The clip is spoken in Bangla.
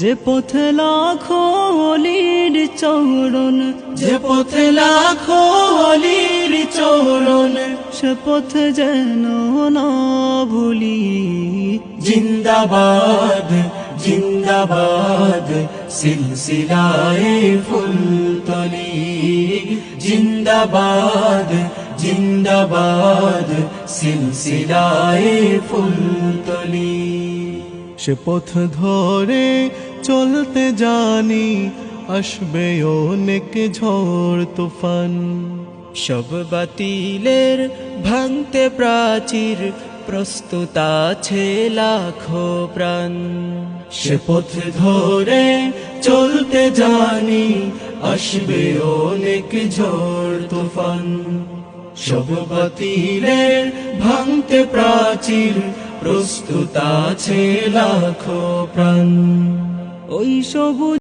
যে পথে লাখো অলির চরণ, যে পথে লাখো অলির চরণ, সে পথ যেন না ভুলি। জিন্দাবাদ জিন্দাবাদ সিলসিলায়ে ফুলতলি, জিন্দাবাদ জিন্দাবাদ সিলসিলায়ে ফুলতলি। সে পথ ধরে চলতে জানি, আসবে অনেক ঝড় তুফান। সব বাতিলের ভাঙতে প্রাচীর, প্রস্তুত আছে লাখো প্রাণ। সে পথ ধরে চলতে জানি, আসবে অনেক ঝড় তুফান। সব বাতিলের ভাঙতে প্রাচীর, প্রস্তুত আছে লাখো প্রাণ। ওই সবুজ